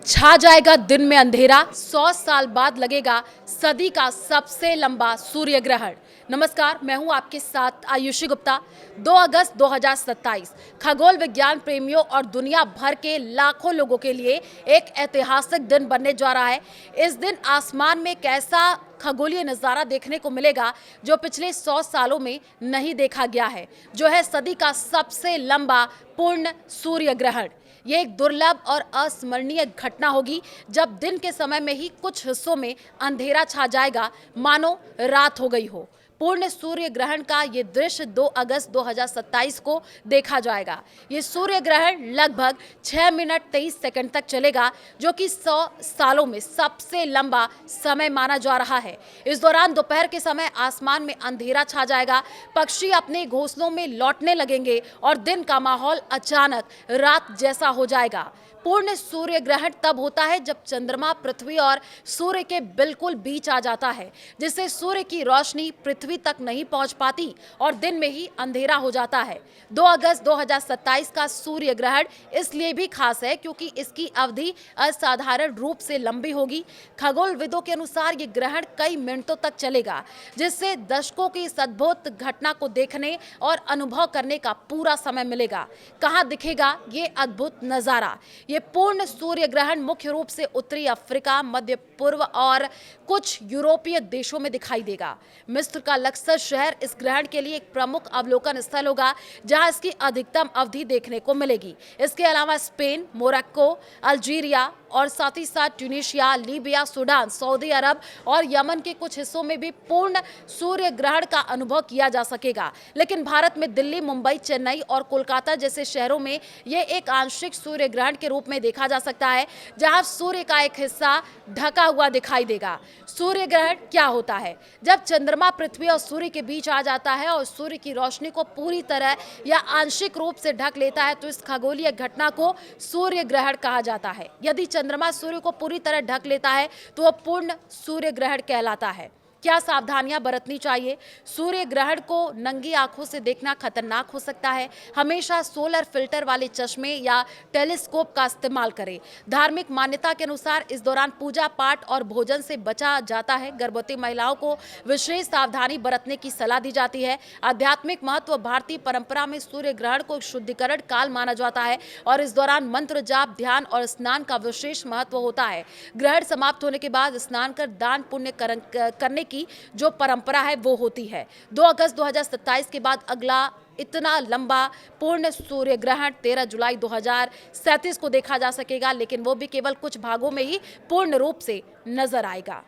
छा जाएगा दिन में अंधेरा, 100 साल बाद लगेगा सदी का सबसे लंबा सूर्य ग्रहण। नमस्कार, मैं हूं आपके साथ आयुषी गुप्ता। 2 अगस्त 2027 खगोल विज्ञान प्रेमियों और दुनिया भर के लाखों लोगों के लिए एक ऐतिहासिक दिन बनने जा रहा है। इस दिन आसमान में एक ऐसा खगोलीय नज़ारा देखने को मिलेगा जो पिछले 100 सालों में नहीं देखा गया है, जो है सदी का सबसे लंबा पूर्ण सूर्य ग्रहण। ये एक दुर्लभ और अस्मरणीय घटना होगी जब दिन के समय में ही कुछ हिस्सों में अंधेरा छा जाएगा, मानो रात हो गई हो। पूर्ण सूर्य ग्रहण का ये दृश्य 2 अगस्त 2027 को देखा जाएगा। ये सूर्य ग्रहण लगभग 6 मिनट 23 सेकंड तक चलेगा, जो कि 100 सालों में सबसे लंबा समय माना जा रहा है। इस दौरान दोपहर के समय आसमान में अंधेरा छा जाएगा, पक्षी अपने घोंसलों में लौटने लगेंगे और दिन का माहौल अचानक रात जैसा हो जाएगा। पूर्ण सूर्य ग्रहण तब होता है जब चंद्रमा पृथ्वी और सूर्य के बिल्कुल बीच आ जाता है, जिससे सूर्य की रोशनी पृथ्वी तक नहीं पहुंच पाती और दिन में ही अंधेरा हो जाता है। 2 अगस्त 2027 का सूर्य ग्रहण इसलिए भी खास है क्योंकि इसकी अवधि असाधारण रूप से लंबी होगी। खगोलविदों के अनुसार ये ग्रहण कई मिनटों तक चलेगा, जिससे दशकों की इस अद्भुत घटना को देखने और अनुभव करने का पूरा समय मिलेगा। कहाँ दिखेगा ये अद्भुत नजारा? ये पूर्ण सूर्य ग्रहण मुख्य रूप से उत्तरी अफ्रीका, मध्य पूर्व और कुछ यूरोपीय देशों में दिखाई देगा। मिस्र का लक्सर शहर इस ग्रहण के लिए एक प्रमुख अवलोकन स्थल होगा, जहां इसकी अधिकतम अवधि देखने को मिलेगी। इसके अलावा स्पेन, मोरक्को, अल्जीरिया और साथ ही साथ ट्यूनीशिया, लीबिया, सूडान, सऊदी अरब और यमन के कुछ हिस्सों में भी पूर्ण सूर्य ग्रहण का अनुभव किया जा सकेगा। लेकिन भारत में दिल्ली, मुंबई, चेन्नई और कोलकाता जैसे शहरों में ये एक आंशिक सूर्य ग्रहण के रूप में देखा जा सकता है, जहां सूर्य का एक हिस्सा ढका हुआ दिखाई देगा। सूर्य ग्रहण क्या होता है? जब चंद्रमा पृथ्वी और सूर्य के बीच आ जाता है और सूर्य की रोशनी को पूरी तरह या आंशिक रूप से ढक लेता है, तो इस खगोलीय घटना को सूर्य ग्रहण कहा जाता है। यदि चंद्रमा सूर्य को पूरी तरह ढक लेता है तो वह पूर्ण सूर्य ग्रहण कहलाता है। क्या सावधानियां बरतनी चाहिए? सूर्य ग्रहण को नंगी आंखों से देखना खतरनाक हो सकता है। हमेशा सोलर फिल्टर वाले चश्मे या टेलीस्कोप का इस्तेमाल करें। धार्मिक मान्यता के अनुसार इस दौरान पूजा पाठ और भोजन से बचा जाता है। गर्भवती महिलाओं को विशेष सावधानी बरतने की सलाह दी जाती है। आध्यात्मिक महत्व: भारतीय परंपरा में सूर्य ग्रहण को शुद्धिकरण काल माना जाता है और इस दौरान मंत्र जाप, ध्यान और स्नान का विशेष महत्व होता है। ग्रहण समाप्त होने के बाद स्नान कर दान पुण्य करने की जो परंपरा है वो होती है। 2 अगस्त 2027 के बाद अगला इतना लंबा पूर्ण सूर्य ग्रहण 13 जुलाई 2037 को देखा जा सकेगा, लेकिन वो भी केवल कुछ भागों में ही पूर्ण रूप से नजर आएगा।